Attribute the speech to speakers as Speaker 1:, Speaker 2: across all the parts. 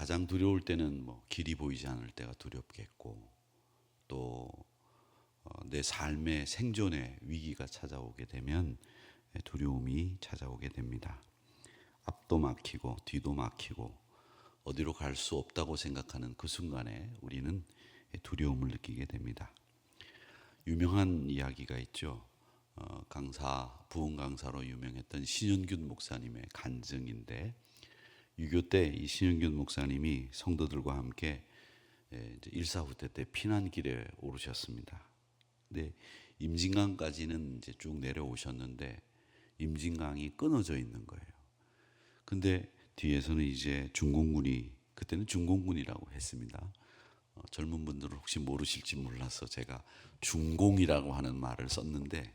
Speaker 1: 가장 두려울 때는 길이 보이지 않을 때가 두렵겠고, 또 내 삶의 생존의 위기가 찾아오게 되면 두려움이 찾아오게 됩니다. 앞도 막히고 뒤도 막히고 어디로 갈 수 없다고 생각하는 그 순간에 우리는 두려움을 느끼게 됩니다. 유명한 이야기가 있죠. 부흥 강사로 유명했던 신현균 목사님의 간증인데, 유교 때 이 신현균 목사님이 성도들과 함께 일사후퇴 때 피난길에 오르셨습니다. 근데 임진강까지는 이제 쭉 내려오셨는데 임진강이 끊어져 있는 거예요. 근데 뒤에서는 이제 중공군이, 그때는 중공군이라고 했습니다. 젊은 분들은 혹시 모르실지 몰라서 제가 중공이라고 하는 말을 썼는데,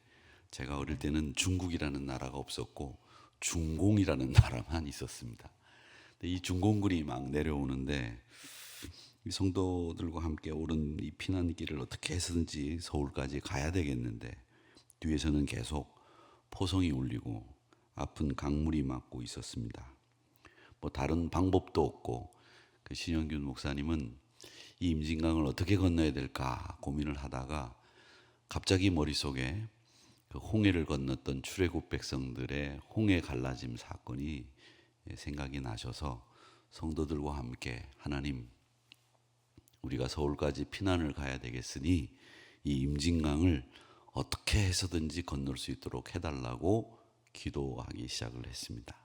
Speaker 1: 제가 어릴 때는 중국이라는 나라가 없었고 중공이라는 나라만 있었습니다. 이 중공군이 막 내려오는데 이 성도들과 함께 오른 이 피난길을 어떻게 해서든지 서울까지 가야 되겠는데, 뒤에서는 계속 포성이 울리고 아픈 강물이 맞고 있었습니다. 다른 방법도 없고, 그 신영균 목사님은 이 임진강을 어떻게 건너야 될까 고민을 하다가 갑자기 머릿속에 그 홍해를 건넜던 출애굽 백성들의 홍해 갈라짐 사건이 생각이 나셔서 성도들과 함께, 하나님, 우리가 서울까지 피난을 가야 되겠으니 이 임진강을 어떻게 해서든지 건널 수 있도록 해달라고 기도하기 시작을 했습니다.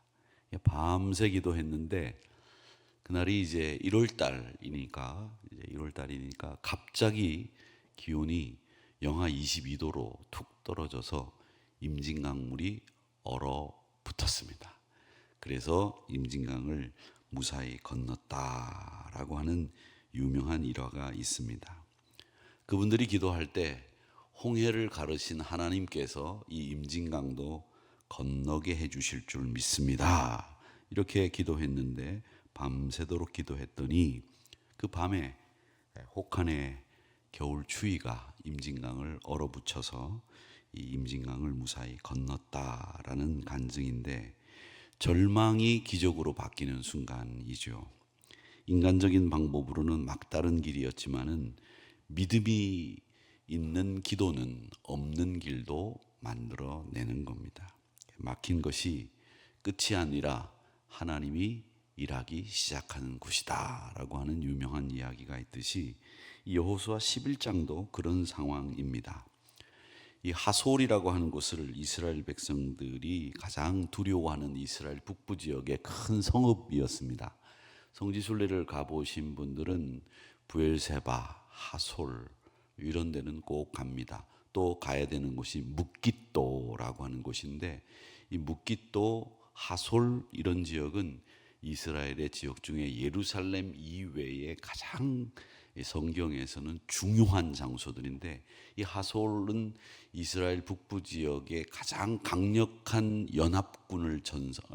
Speaker 1: 밤새 기도했는데 그날이 이제 1월 달이니까 갑자기 기온이 영하 22도로 툭 떨어져서 임진강물이 얼어붙었습니다. 그래서 임진강을 무사히 건넜다라고 하는 유명한 일화가 있습니다. 그분들이 기도할 때 홍해를 가르신 하나님께서 이 임진강도 건너게 해주실 줄 믿습니다, 이렇게 기도했는데, 밤새도록 기도했더니 그 밤에 혹한의 겨울 추위가 임진강을 얼어붙여서 이 임진강을 무사히 건넜다라는 간증인데, 절망이 기적으로 바뀌는 순간이죠. 인간적인 방법으로는 막다른 길이었지만은 믿음이 있는 기도는 없는 길도 만들어내는 겁니다. 막힌 것이 끝이 아니라 하나님이 일하기 시작하는 곳이다 라고 하는 유명한 이야기가 있듯이, 여호수아 11장도 그런 상황입니다. 이 하솔이라고 하는 곳을 이스라엘 백성들이 가장 두려워하는 이스라엘 북부 지역의 큰 성읍이었습니다. 성지순례를 가보신 분들은 부엘세바, 하솔 이런 데는 꼭 갑니다. 또 가야 되는 곳이 묵깃도라고 하는 곳인데, 이 묵깃도, 하솔 이런 지역은 이스라엘의 지역 중에 예루살렘 이외에 가장 성경에서는 중요한 장소들인데, 이 하솔은 이스라엘 북부 지역의 가장 강력한 연합군을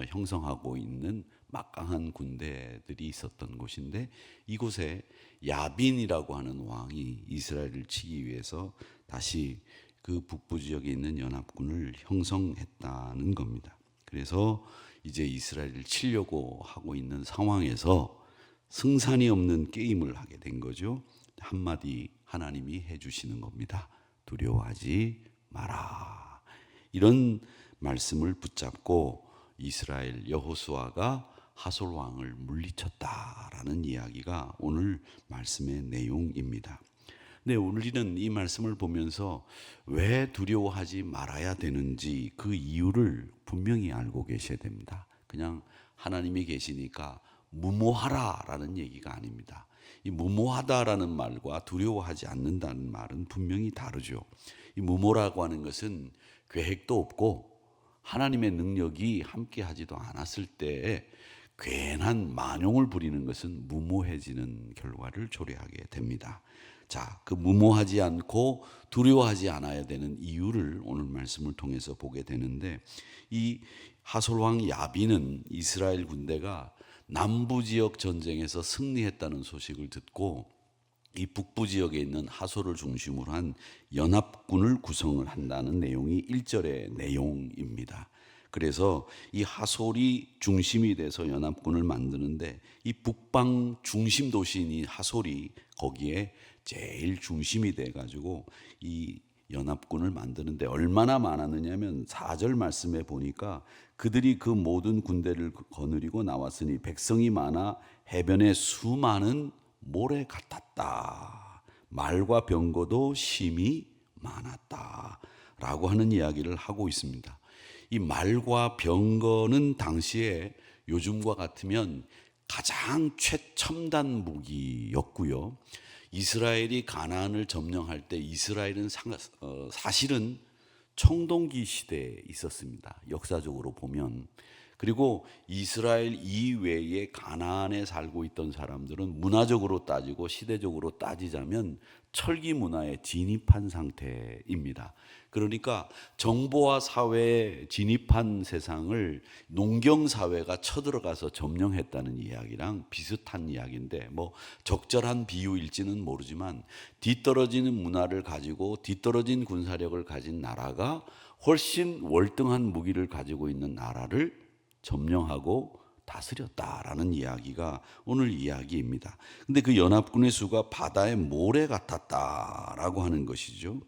Speaker 1: 형성하고 있는 막강한 군대들이 있었던 곳인데, 이곳에 야빈이라고 하는 왕이 이스라엘을 치기 위해서 다시 그 북부 지역에 있는 연합군을 형성했다는 겁니다. 그래서 이제 이스라엘을 치려고 하고 있는 상황에서 승산이 없는 게임을 하게 된 거죠. 한마디 하나님이 해주시는 겁니다. 두려워하지 마라. 이런 말씀을 붙잡고 이스라엘 여호수아가 하솔 왕을 물리쳤다라는 이야기가 오늘 말씀의 내용입니다. 네, 우리는 이 말씀을 보면서 왜 두려워하지 말아야 되는지 그 이유를 분명히 알고 계셔야 됩니다. 그냥 하나님이 계시니까 무모하라라는 얘기가 아닙니다. 이 무모하다라는 말과 두려워하지 않는다는 말은 분명히 다르죠. 이 무모라고 하는 것은 계획도 없고 하나님의 능력이 함께하지도 않았을 때에 괜한 만용을 부리는 것은 무모해지는 결과를 초래하게 됩니다. 자, 그 무모하지 않고 두려워하지 않아야 되는 이유를 오늘 말씀을 통해서 보게 되는데, 이 하솔왕 야빈은 이스라엘 군대가 남부 지역 전쟁에서 승리했다는 소식을 듣고 이 북부 지역에 있는 하솔을 중심으로 한 연합군을 구성을 한다는 내용이 1절의 내용입니다. 그래서 이 하솔이 중심이 돼서 연합군을 만드는데 이 북방 중심 도시인 이 하솔이 거기에 제일 중심이 돼 가지고 이 연합군을 만드는데 얼마나 많았느냐면 4절 말씀에 보니까 그들이 그 모든 군대를 거느리고 나왔으니 백성이 많아 해변에 수많은 모래 같았다. 말과 병거도 심히 많았다. 라고 하는 이야기를 하고 있습니다. 이 말과 병거는 당시에 요즘과 같으면 가장 최첨단 무기였고요. 이스라엘이 가나안을 점령할 때 이스라엘은 사실은 청동기 시대에 있었습니다. 역사적으로 보면. 그리고 이스라엘 이외에 가나안에 살고 있던 사람들은 문화적으로 따지고 시대적으로 따지자면 철기 문화에 진입한 상태입니다. 그러니까 정보화 사회에 진입한 세상을 농경 사회가 쳐들어가서 점령했다는 이야기랑 비슷한 이야기인데 뭐 적절한 비유일지는 모르지만 뒤떨어지는 문화를 가지고 뒤떨어진 군사력을 가진 나라가 훨씬 월등한 무기를 가지고 있는 나라를 점령하고 다스렸다라는 이야기가 오늘 이야기입니다. 근데 그 연합군의 수가 바다의 모래 같았다라고 하는 것이죠.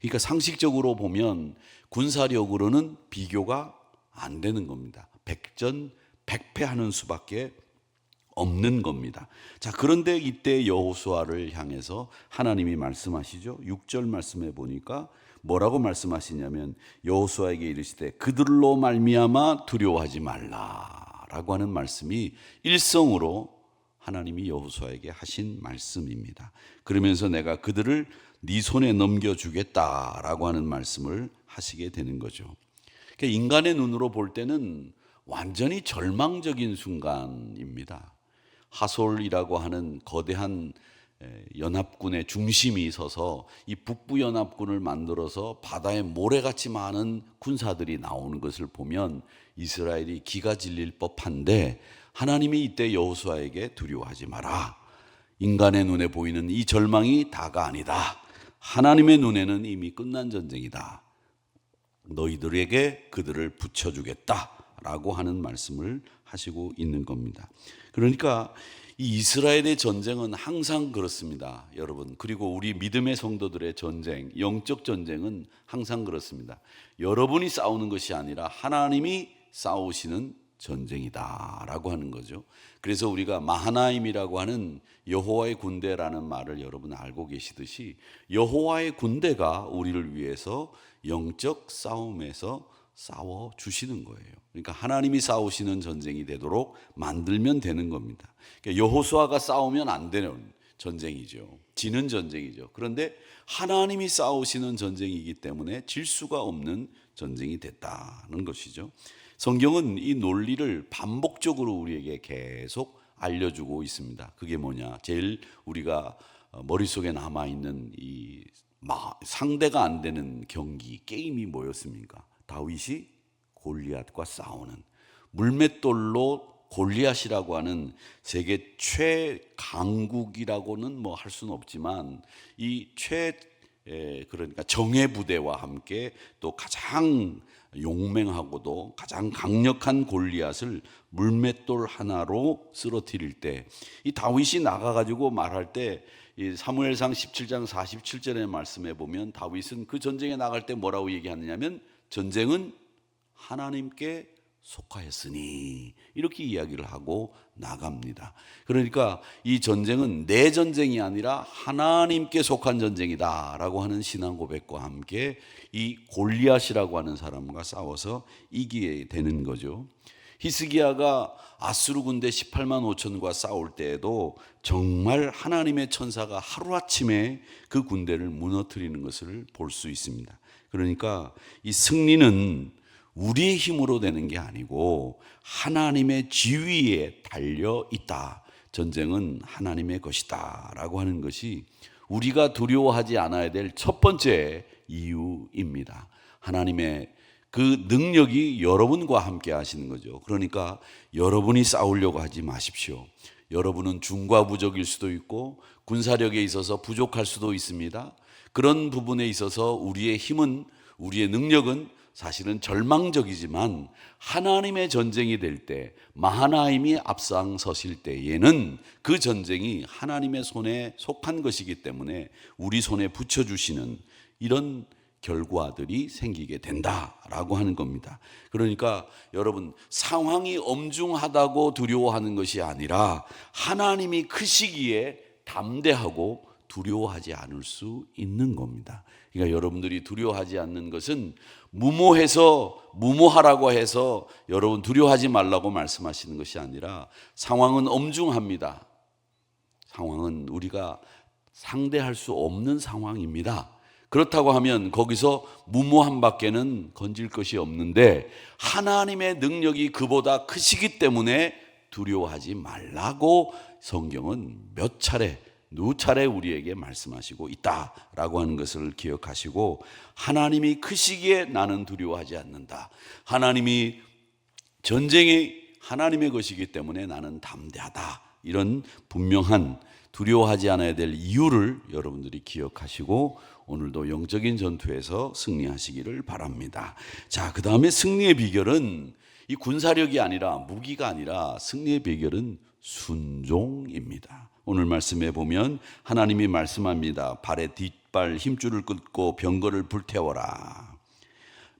Speaker 1: 그러니까 상식적으로 보면 군사력으로는 비교가 안 되는 겁니다. 백전백패하는 수밖에 없는 겁니다. 자, 그런데 이때 여호수아를 향해서 하나님이 말씀하시죠. 6절 말씀해 보니까 뭐라고 말씀하시냐면 여호수아에게 이르시되 그들로 말미암아 두려워하지 말라라고 하는 말씀이 일성으로 하나님이 여호수아에게 하신 말씀입니다. 그러면서 내가 그들을 네 손에 넘겨주겠다라고 하는 말씀을 하시게 되는 거죠. 그러니까 인간의 눈으로 볼 때는 완전히 절망적인 순간입니다. 하솔이라고 하는 거대한 연합군의 중심이 서서 이 북부 연합군을 만들어서 바다에 모래같이 많은 군사들이 나오는 것을 보면 이스라엘이 기가 질릴 법한데 하나님이 이때 여호수아에게 두려워하지 마라. 인간의 눈에 보이는 이 절망이 다가 아니다. 하나님의 눈에는 이미 끝난 전쟁이다. 너희들에게 그들을 붙여주겠다라고 하는 말씀을 하시고 있는 겁니다. 그러니까 이 이스라엘의 전쟁은 항상 그렇습니다, 여러분. 그리고 우리 믿음의 성도들의 전쟁, 영적 전쟁은 항상 그렇습니다. 여러분이 싸우는 것이 아니라 하나님이 싸우시는 전쟁이다라고 하는 거죠. 그래서 우리가 마하나임이라고 하는 여호와의 군대라는 말을 여러분 알고 계시듯이 여호와의 군대가 우리를 위해서 영적 싸움에서 싸워 주시는 거예요. 그러니까 하나님이 싸우시는 전쟁이 되도록 만들면 되는 겁니다. 그러니까 여호수아가 싸우면 안 되는 전쟁이죠. 지는 전쟁이죠. 그런데 하나님이 싸우시는 전쟁이기 때문에 질 수가 없는 전쟁이 됐다는 것이죠. 성경은 이 논리를 반복적으로 우리에게 계속 알려주고 있습니다. 그게 뭐냐? 제일 우리가 머릿속에 남아있는 이 상대가 안 되는 경기, 게임이 뭐였습니까? 다윗이 골리앗과 싸우는, 물맷돌로 골리앗이라고 하는 세계 최강국이라고는 뭐 할 수는 없지만 이 그러니까 정예 부대와 함께 또 가장 용맹하고도 가장 강력한 골리앗을 물맷돌 하나로 쓰러뜨릴 때 이 다윗이 나가가지고 말할 때 이 사무엘상 17장 47절의 말씀에 보면 다윗은 그 전쟁에 나갈 때 뭐라고 얘기하느냐면 전쟁은 하나님께 속하였으니 이렇게 이야기를 하고 나갑니다. 그러니까 이 전쟁은 내 전쟁이 아니라 하나님께 속한 전쟁이다 라고 하는 신앙 고백과 함께 이 골리앗이라고 하는 사람과 싸워서 이기게 되는 거죠. 히스기야가 아수르 군대 18만 5천과 싸울 때에도 정말 하나님의 천사가 하루아침에 그 군대를 무너뜨리는 것을 볼 수 있습니다. 그러니까 이 승리는 우리의 힘으로 되는 게 아니고 하나님의 지위에 달려 있다. 전쟁은 하나님의 것이다 라고 하는 것이 우리가 두려워하지 않아야 될 첫 번째 이유입니다. 하나님의 그 능력이 여러분과 함께 하시는 거죠. 그러니까 여러분이 싸우려고 하지 마십시오. 여러분은 중과부족일 수도 있고 군사력에 있어서 부족할 수도 있습니다. 그런 부분에 있어서 우리의 힘은, 우리의 능력은 사실은 절망적이지만 하나님의 전쟁이 될 때, 마하나임이 앞장서실 때에는 그 전쟁이 하나님의 손에 속한 것이기 때문에 우리 손에 붙여주시는 이런 결과들이 생기게 된다라고 하는 겁니다. 그러니까 여러분, 상황이 엄중하다고 두려워하는 것이 아니라 하나님이 크시기에 담대하고 두려워하지 않을 수 있는 겁니다. 그러니까 여러분들이 두려워하지 않는 것은 무모하라고 해서 여러분 두려워하지 말라고 말씀하시는 것이 아니라 상황은 엄중합니다. 상황은 우리가 상대할 수 없는 상황입니다. 그렇다고 하면 거기서 무모한 밖에는 건질 것이 없는데 하나님의 능력이 그보다 크시기 때문에 두려워하지 말라고 성경은 누차례 우리에게 말씀하시고 있다라고 하는 것을 기억하시고, 하나님이 크시기에 나는 두려워하지 않는다. 전쟁이 하나님의 것이기 때문에 나는 담대하다. 이런 분명한 두려워하지 않아야 될 이유를 여러분들이 기억하시고 오늘도 영적인 전투에서 승리하시기를 바랍니다. 자, 그 다음에 승리의 비결은 이 군사력이 아니라, 무기가 아니라 승리의 비결은 순종입니다. 오늘 말씀에 보면 하나님이 말씀합니다. 발에 뒷발 힘줄을 끊고 병거를 불태워라.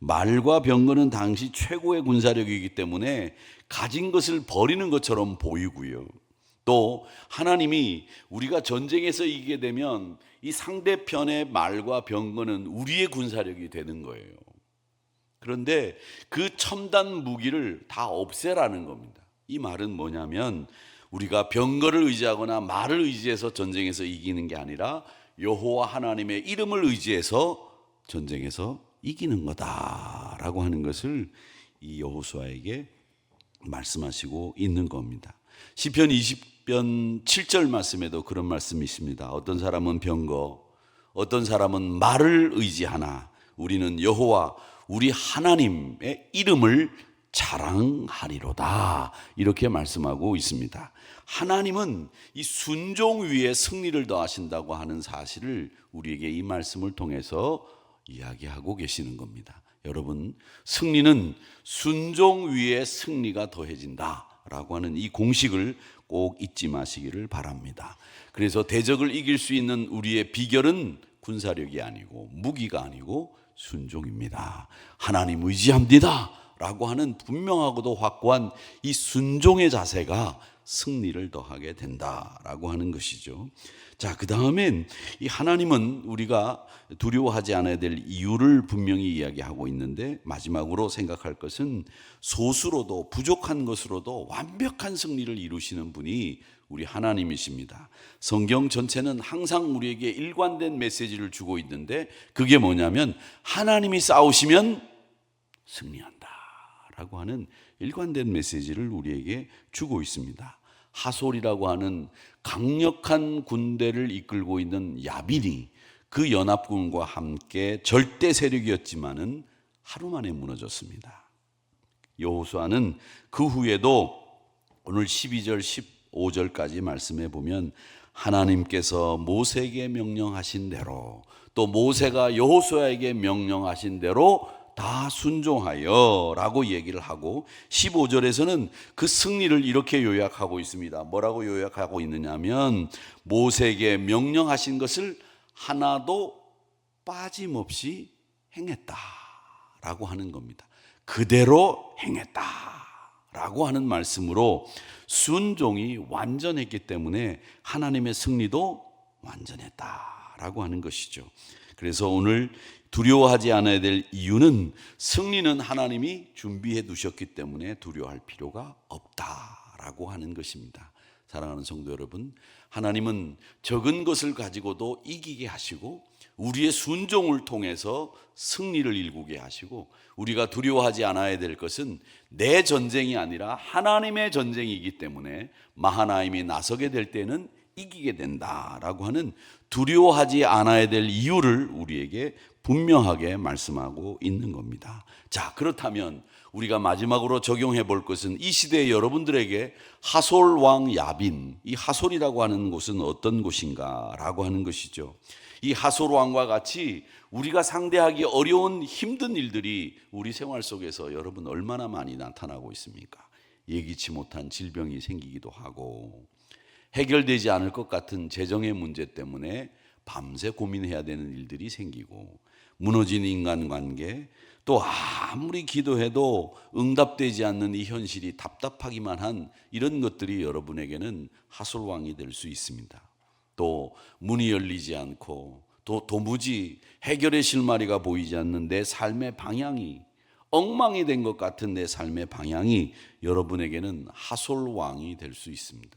Speaker 1: 말과 병거는 당시 최고의 군사력이기 때문에 가진 것을 버리는 것처럼 보이고요. 또 하나님이 우리가 전쟁에서 이기게 되면 이 상대편의 말과 병거는 우리의 군사력이 되는 거예요. 그런데 그 첨단 무기를 다 없애라는 겁니다. 이 말은 뭐냐면 우리가 병거를 의지하거나 말을 의지해서 전쟁에서 이기는 게 아니라 여호와 하나님의 이름을 의지해서 전쟁에서 이기는 거다라고 하는 것을 이 여호수아에게 말씀하시고 있는 겁니다. 시편 20편 7절 말씀에도 그런 말씀이 있습니다. 어떤 사람은 병거, 어떤 사람은 말을 의지하나 우리는 여호와 우리 하나님의 이름을 자랑하리로다. 이렇게 말씀하고 있습니다. 하나님은 이 순종 위에 승리를 더하신다고 하는 사실을 우리에게 이 말씀을 통해서 이야기하고 계시는 겁니다. 여러분, 승리는 순종 위에 승리가 더해진다 라고 하는 이 공식을 꼭 잊지 마시기를 바랍니다. 그래서 대적을 이길 수 있는 우리의 비결은 군사력이 아니고 무기가 아니고 순종입니다. 하나님 의지합니다 라고 하는 분명하고도 확고한 이 순종의 자세가 승리를 더하게 된다라고 하는 것이죠. 자, 그 다음엔 이 하나님은 우리가 두려워하지 않아야 될 이유를 분명히 이야기하고 있는데, 마지막으로 생각할 것은 소수로도 부족한 것으로도 완벽한 승리를 이루시는 분이 우리 하나님이십니다. 성경 전체는 항상 우리에게 일관된 메시지를 주고 있는데, 그게 뭐냐면 하나님이 싸우시면 승리한다 라고 하는 일관된 메시지를 우리에게 주고 있습니다. 하솔이라고 하는 강력한 군대를 이끌고 있는 야빈이 그 연합군과 함께 절대 세력이었지만은 하루 만에 무너졌습니다. 여호수아는 그 후에도 오늘 12절 15절까지 말씀해 보면 하나님께서 모세에게 명령하신 대로, 또 모세가 여호수아에게 명령하신 대로 다 순종하여 라고 얘기를 하고, 15절에서는 그 승리를 이렇게 요약하고 있습니다. 뭐라고 요약하고 있느냐면 모세에게 명령하신 것을 하나도 빠짐없이 행했다 라고 하는 겁니다. 그대로 행했다 라고 하는 말씀으로 순종이 완전했기 때문에 하나님의 승리도 완전했다 라고 하는 것이죠. 그래서 오늘 두려워하지 않아야 될 이유는 승리는 하나님이 준비해 두셨기 때문에 두려워할 필요가 없다라고 하는 것입니다. 사랑하는 성도 여러분, 하나님은 적은 것을 가지고도 이기게 하시고 우리의 순종을 통해서 승리를 일구게 하시고, 우리가 두려워하지 않아야 될 것은 내 전쟁이 아니라 하나님의 전쟁이기 때문에 마하나임이 나서게 될 때는 이기게 된다라고 하는 두려워하지 않아야 될 이유를 우리에게 분명하게 말씀하고 있는 겁니다. 자, 그렇다면 우리가 마지막으로 적용해 볼 것은 이 시대의 여러분들에게 하솔 왕 야빈, 이 하솔이라고 하는 곳은 어떤 곳인가라고 하는 것이죠. 이 하솔 왕과 같이 우리가 상대하기 어려운 힘든 일들이 우리 생활 속에서 여러분 얼마나 많이 나타나고 있습니까? 예기치 못한 질병이 생기기도 하고, 해결되지 않을 것 같은 재정의 문제 때문에 밤새 고민해야 되는 일들이 생기고, 무너진 인간관계, 또 아무리 기도해도 응답되지 않는 이 현실이 답답하기만 한 이런 것들이 여러분에게는 하솔왕이 될 수 있습니다. 또 문이 열리지 않고, 또 도무지 해결의 실마리가 보이지 않는 내 삶의 방향이, 엉망이 된 것 같은 내 삶의 방향이 여러분에게는 하솔왕이 될 수 있습니다.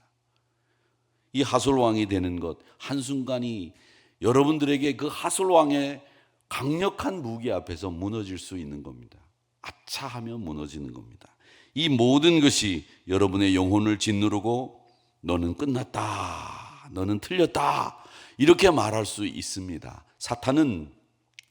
Speaker 1: 이 하솔왕이 되는 것, 한순간이 여러분들에게 그 하솔왕의 강력한 무기 앞에서 무너질 수 있는 겁니다. 아차 하면 무너지는 겁니다. 이 모든 것이 여러분의 영혼을 짓누르고 너는 끝났다, 너는 틀렸다, 이렇게 말할 수 있습니다. 사탄은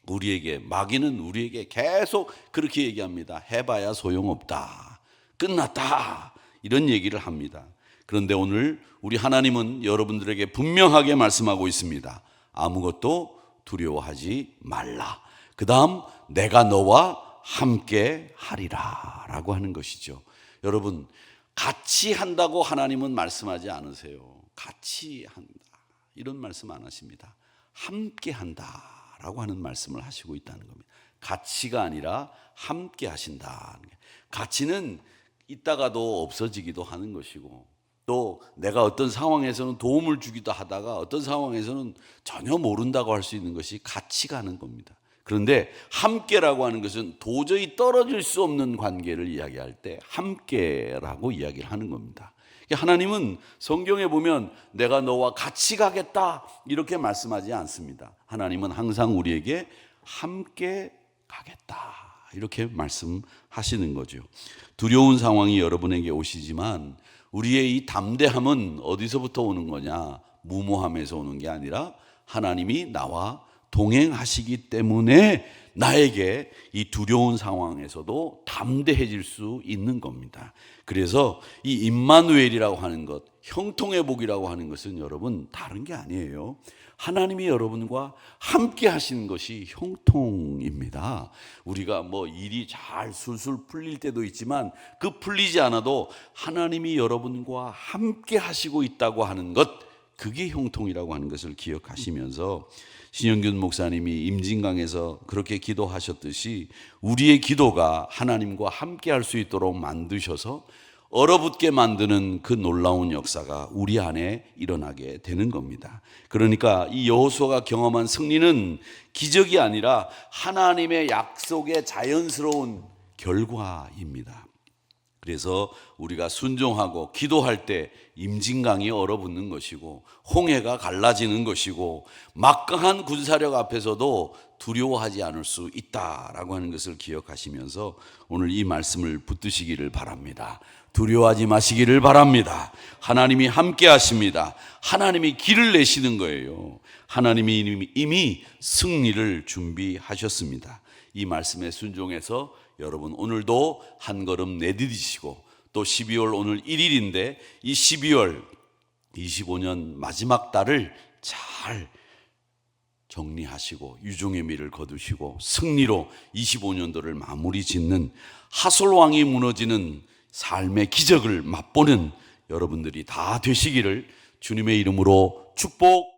Speaker 1: 우리에게, 마귀는 우리에게 계속 그렇게 얘기합니다. 해봐야 소용없다, 끝났다, 이런 얘기를 합니다. 그런데 오늘 우리 하나님은 여러분들에게 분명하게 말씀하고 있습니다. 아무것도 두려워하지 말라. 그 다음 내가 너와 함께 하리라 라고 하는 것이죠. 여러분, 같이 한다고 하나님은 말씀하지 않으세요. 같이 한다, 이런 말씀 안 하십니다. 함께 한다라고 하는 말씀을 하시고 있다는 겁니다. 같이가 아니라 함께 하신다. 같이는 있다가도 없어지기도 하는 것이고, 또 내가 어떤 상황에서는 도움을 주기도 하다가 어떤 상황에서는 전혀 모른다고 할 수 있는 것이 같이 가는 겁니다. 그런데 함께라고 하는 것은 도저히 떨어질 수 없는 관계를 이야기할 때 함께라고 이야기를 하는 겁니다. 하나님은 성경에 보면 내가 너와 같이 가겠다 이렇게 말씀하지 않습니다. 하나님은 항상 우리에게 함께 가겠다 이렇게 말씀하시는 거죠. 두려운 상황이 여러분에게 오시지만 우리의 이 담대함은 어디서부터 오는 거냐? 무모함에서 오는 게 아니라 하나님이 나와 동행하시기 때문에 나에게 이 두려운 상황에서도 담대해질 수 있는 겁니다. 그래서 이 임마누엘이라고 하는 것, 형통의 복이라고 하는 것은 여러분 다른 게 아니에요. 하나님이 여러분과 함께 하시는 것이 형통입니다. 우리가 뭐 일이 잘 술술 풀릴 때도 있지만 그 풀리지 않아도 하나님이 여러분과 함께 하시고 있다고 하는 것, 그게 형통이라고 하는 것을 기억하시면서 신영균 목사님이 임진강에서 그렇게 기도하셨듯이 우리의 기도가 하나님과 함께 할 수 있도록 만드셔서 얼어붙게 만드는 그 놀라운 역사가 우리 안에 일어나게 되는 겁니다. 그러니까 이 여호수아가 경험한 승리는 기적이 아니라 하나님의 약속의 자연스러운 결과입니다. 그래서 우리가 순종하고 기도할 때 임진강이 얼어붙는 것이고 홍해가 갈라지는 것이고 막강한 군사력 앞에서도 두려워하지 않을 수 있다라고 하는 것을 기억하시면서 오늘 이 말씀을 붙드시기를 바랍니다. 두려워하지 마시기를 바랍니다. 하나님이 함께 하십니다. 하나님이 길을 내시는 거예요. 하나님이 이미 승리를 준비하셨습니다. 이 말씀에 순종해서 여러분 오늘도 한 걸음 내디디시고, 또 12월 오늘 1일인데 이 12월 25년 마지막 달을 잘 정리하시고 유종의 미를 거두시고 승리로 25년도를 마무리 짓는 하솔왕이 무너지는 삶의 기적을 맛보는 여러분들이 다 되시기를 주님의 이름으로 축복